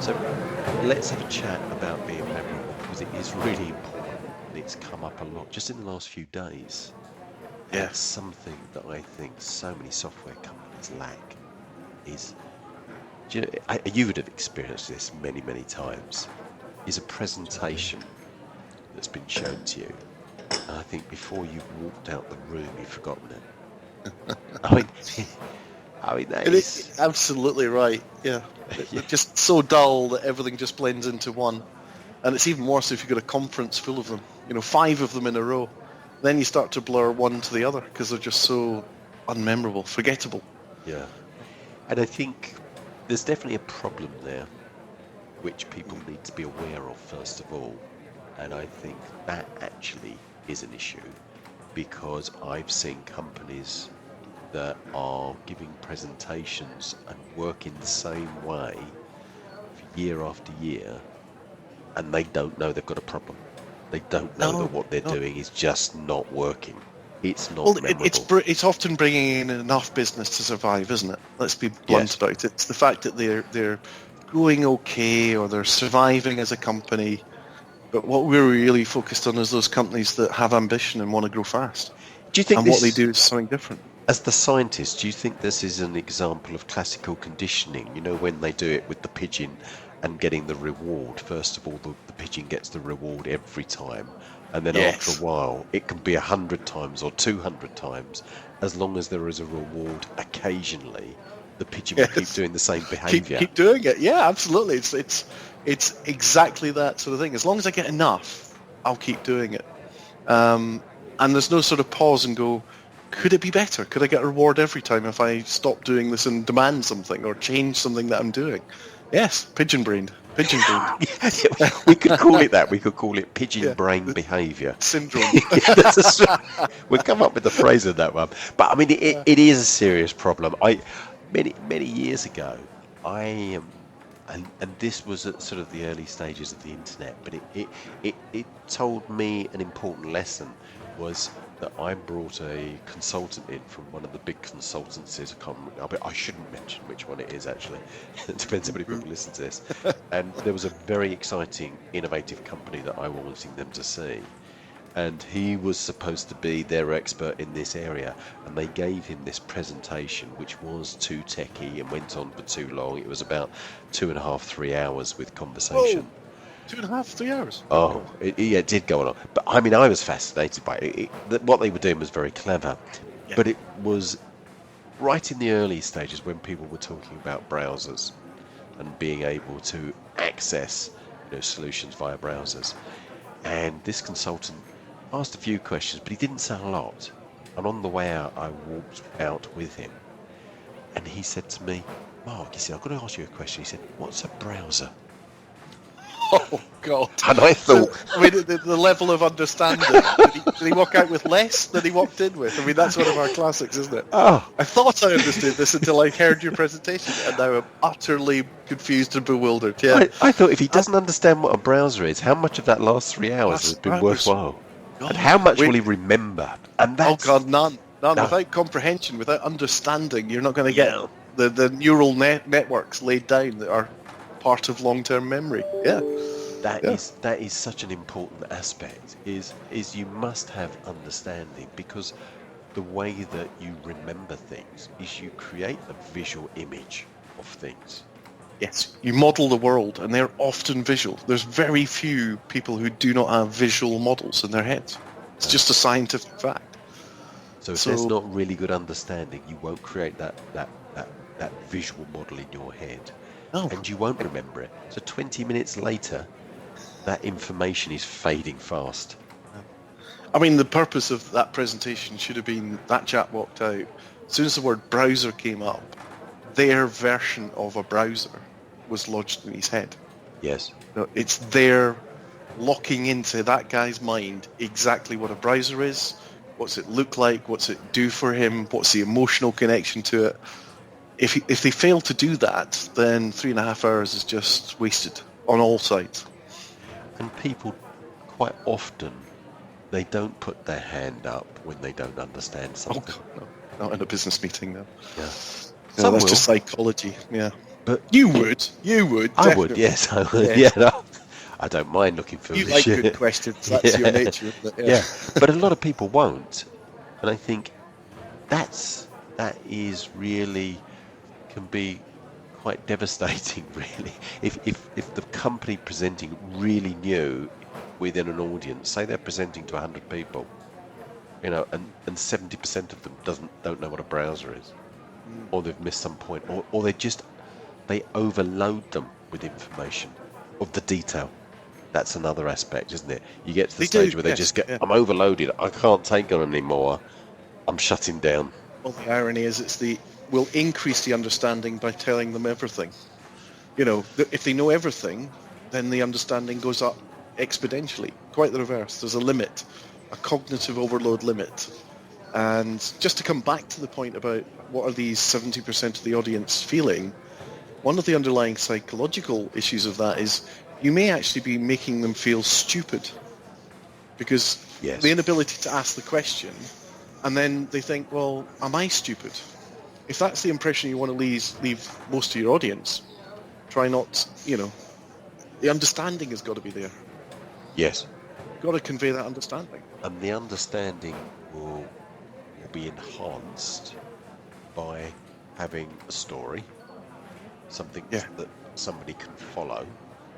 So let's have a chat about being memorable because it is really important. And it's come up a lot just in the last few days. And Yeah. it's something that I think so many software companies lack is, you would have experienced this many, many times, is a presentation that's been shown to you. And I think before you've walked out the room, you've forgotten it. I mean, that is, Absolutely right. Yeah. yeah, They're just so dull that everything just blends into one. And it's even worse if you've got a conference full of them, 5 of them in a row. Then you start to blur one to the other because they're just so unmemorable, forgettable. yeah. And I think there's definitely a problem there, which people need to be aware of first of all. And I think that actually is an issue because I've seen companies that are giving presentations and working the same way for year after year, and they don't know they've got a problem. They don't know No, that what they're no. doing is just not working. It's not Well, memorable. it's often bringing in enough business to survive, isn't it? Let's be blunt Yes, about it. It's the fact that they're going okay or they're surviving as a company. But what we're really focused on is those companies that have ambition and want to grow fast. do you think And what they this, do is something different. as the scientist, do you think this is an example of classical conditioning? When they do it with the pigeon and getting the reward. First of all, the pigeon gets the reward every time. And then after a Yes. while, it can be 100 times or 200 times. As long as there is a reward occasionally, the pigeon will keep Yes. doing the same Keep behaviour. keep doing it. Yeah, absolutely. It's exactly that sort of thing. As long as I get enough, I'll keep doing it. And there's no sort of pause and go, could it be better? Could I get a reward every time if I stop doing this and demand something or change something that I'm doing? Yes, pigeon-brained. Pigeon-brained. We could call it that. We could call it pigeon Yeah, brain the behaviour. syndrome. We'll come up with the phrase of that one. But I mean, it is a serious problem. Many years ago, and this was at sort of the early stages of the internet, but it told me an important lesson was that I brought a consultant in from one of the big consultancies. I shouldn't mention which one it is actually. It depends how many people listen to this. And there was a very exciting, innovative company that I was wanting them to see. And he was supposed to be their expert in this area, and they gave him this presentation which was too techy and went on for too long. It was about 2.5, 3 hours with conversation. Whoa, 2.5, 3 hours. Oh, it did go on. But I mean, I was fascinated by it. What they were doing was very clever, Yeah. but it was right in the early stages when people were talking about browsers and being able to access solutions via browsers. And this consultant asked a few questions, but he didn't say a lot. And on the way out, I walked out with him, and he said to me, "Mark, you see, I've got to ask you a question." He said, "What's a browser?" Oh God! And I thought, I mean, the level of understanding. Did he walk out with less than he walked in with? I mean, that's one of our classics, isn't it? oh, I thought I understood this until I heard your presentation, and now I'm utterly confused and bewildered. Yeah, I thought if he doesn't understand what a browser is, how much of that last 3 hours has been browsers. worthwhile? God, And how much wait, will he remember? And oh that's God, none. no, Without comprehension, without understanding, you're not going to yeah. get the neural networks laid down that are part of long-term memory. Yeah, That yeah. is such an important aspect. Is you must have understanding, because the way that you remember things is you create a visual image of things. Yes, you model the world, and they're often visual. There's very few people who do not have visual models in their heads. It's just a scientific fact. So if So, there's not really good understanding, you won't create that visual model in your head, no. and you won't remember it. So 20 minutes later, that information is fading fast. I mean, the purpose of that presentation should have been that chap walked out. As soon as the word browser came up, their version of a browser was lodged in his head. Yes. It's there locking into that guy's mind exactly what a browser is, what's it look like, what's it do for him, what's the emotional connection to it. If they fail to do that, then 3.5 hours is just wasted on all sides. And people quite often, they don't put their hand up when they don't understand Oh something. God, no, not in a business meeting, no. Yeah. No, Some that's will. just psychology. Yeah. But You would. I would, Definitely. yes, I would. Yes. Yeah, no, I don't mind looking You foolish. like good questions. That's your nature, isn't it? Yeah, Yeah. but a lot of people won't, and I think that is really can be quite devastating, really. If the company presenting really knew within an audience, say they're presenting to 100 people, and 70% of them don't know what a browser is, Mm. or they've missed some point, or they overload them with information of the detail. That's another aspect, isn't it? You get to the They do. stage where they Yes. just get, Yeah. I'm overloaded, I can't take on anymore, I'm shutting down. Well, the irony is, we'll increase the understanding by telling them everything. If they know everything, then the understanding goes up exponentially. Quite the reverse. There's a limit, a cognitive overload limit. And just to come back to the point about what are these 70% of the audience feeling, one of the underlying psychological issues of that is you may actually be making them feel stupid because Yes. the inability to ask the question, and then they think, well, am I stupid? If that's the impression you want to leave most of your audience, try not, the understanding has got to be there. Yes. You've got to convey that understanding. And the understanding will be enhanced by having a story, something Yeah. that somebody can follow.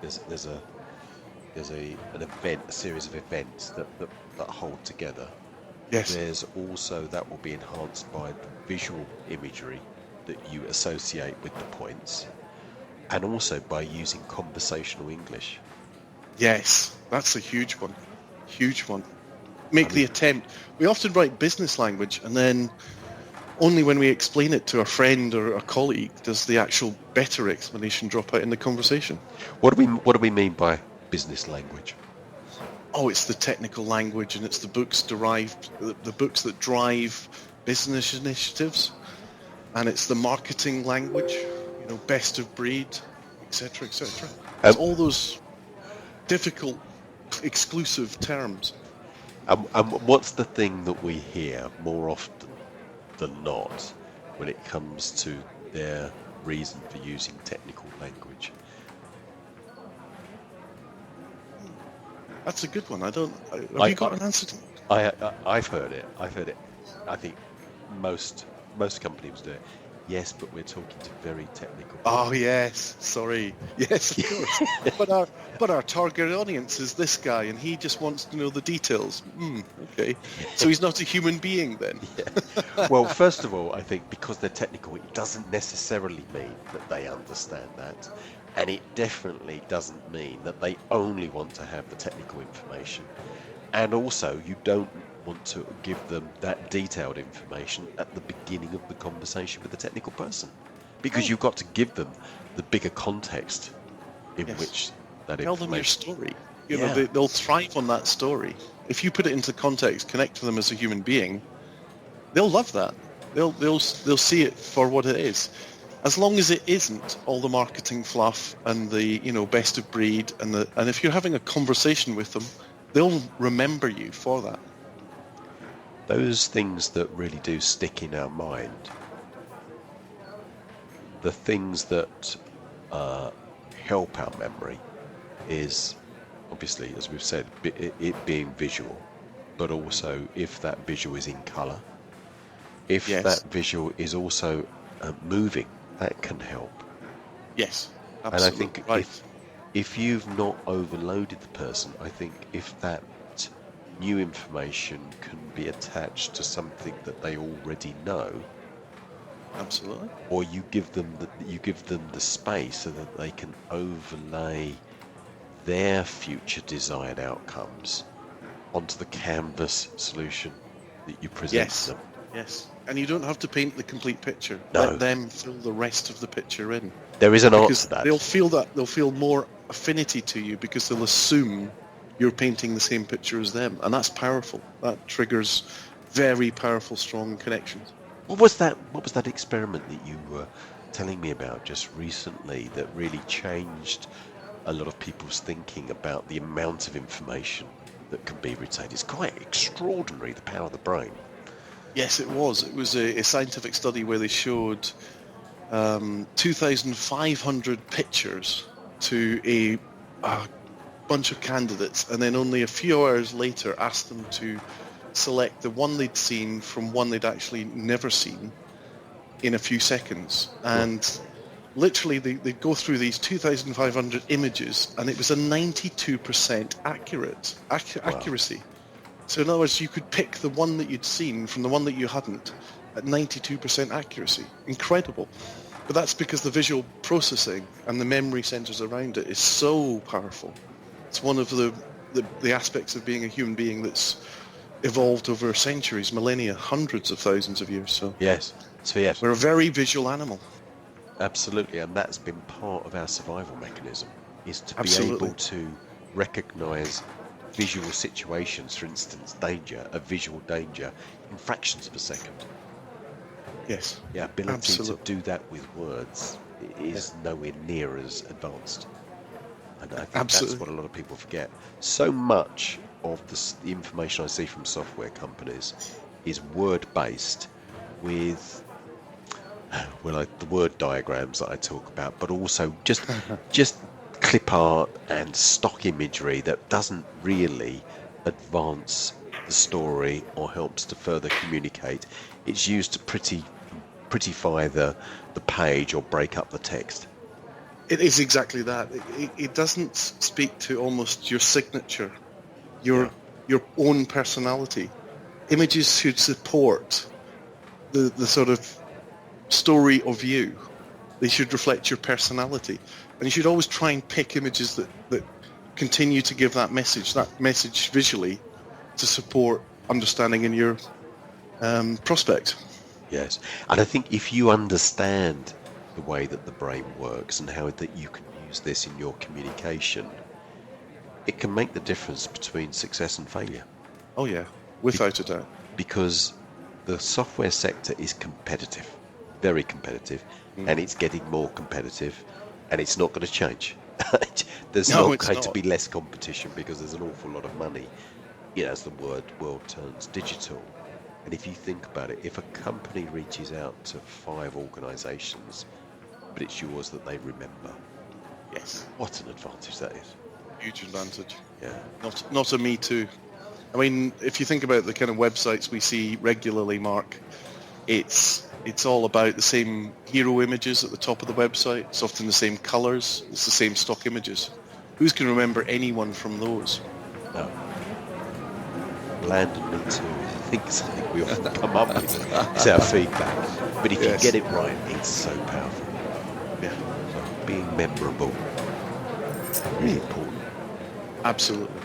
There's an event, a series of events that hold together. Yes. There's also, that will be enhanced by the visual imagery that you associate with the points, and also by using conversational English. Yes, that's a huge one. Huge one. Make the attempt. We often write business language, and then only when we explain it to a friend or a colleague does the actual better explanation drop out in the conversation. What do we mean by business language? Oh, it's the technical language, and it's the books that drive business initiatives, and it's the marketing language, best of breed, etc., etc. It's all those difficult, exclusive terms. What's the thing that we hear more often than not when it comes to their reason for using technical language? That's a good one. Have you got an answer to that? I've heard it. I think most companies do it. Yes, but we're talking to very technical people. Oh yes, sorry. Yes, of course. but our target audience is this guy, and he just wants to know the details. Okay. So he's not a human being then. Yeah. Well, first of all, I think because they're technical, it doesn't necessarily mean that they understand that. And it definitely doesn't mean that they only want to have the technical information. And also, you don't want to give them that detailed information at the beginning of the conversation with the technical person, because you've got to give them the bigger context in which that Tell them your information. story. They'll thrive on that story. If you put it into context, connect to them as a human being, they'll love that. They'll see it for what it is. As long as it isn't all the marketing fluff and the best of breed and if you're having a conversation with them, they'll remember you for that. Those things that really do stick in our mind, the things that help our memory, is obviously, as we've said, it being visual, but also if that visual is in colour, if that visual is also moving, that can help. Yes, absolutely. And I think if you've not overloaded the person, I think if that new information can be attached to something that they already know, absolutely, or you give them the space so that they can overlay their future desired outcomes onto the canvas solution that you present to them. Yes, and you don't have to paint the complete picture. No. Let them fill the rest of the picture in. There is an answer to that. They'll feel more affinity to you because they'll assume you're painting the same picture as them, and that's powerful. That triggers very powerful, strong connections. What was that experiment that you were telling me about just recently that really changed a lot of people's thinking about the amount of information that can be retained? It's quite extraordinary, the power of the brain. Yes, it was. It was a scientific study where they showed 2,500 pictures to a bunch of candidates, and then only a few hours later asked them to select the one they'd seen from one they'd actually never seen in a few seconds. And literally they'd go through these 2,500 images, and it was a 92% accuracy. So in other words, you could pick the one that you'd seen from the one that you hadn't at 92% accuracy. Incredible. But that's because the visual processing and the memory centers around it is so powerful. It's one of the aspects of being a human being that's evolved over centuries, millennia, hundreds of thousands of years. So yes. We're a very visual animal. Absolutely, and that's been part of our survival mechanism, is to be Absolutely. able to recognise visual situations, for instance, a visual danger, in fractions of a second. Yes. The ability Absolutely. to do that with words is nowhere near as advanced. And I think Absolutely. that's what a lot of people forget. So much of the information I see from software companies is word-based with the word diagrams that I talk about, but also just clip art and stock imagery that doesn't really advance the story or helps to further communicate. It's used to prettify the page or break up the text. It is exactly that. It doesn't speak to almost your signature, your own personality. Images should support the sort of story of you. They should reflect your personality. And you should always try and pick images that continue to give that message visually to support understanding in your prospect. Yes, and I think if you understand the way that the brain works and how that you can use this in your communication, it can make the difference between success and failure. Oh yeah, without a doubt. Because the software sector is competitive, very competitive, and it's getting more competitive, and it's not going to change. There's not going to be less competition because there's an awful lot of money, as the world turns digital. And if you think about it, if a company reaches out to 5 organisations, but it's yours that they remember, yes, what an advantage that is. Huge advantage. Yeah. Not a me too. I mean, if you think about the kind of websites we see regularly, Mark, it's all about the same hero images at the top of the website. It's often the same colours. It's the same stock images. Who's can remember anyone from those? No. Bland and me too. I think something we often come up with is our feedback. But if you get it right, it's so powerful. Yeah. So being memorable, really important. Absolutely.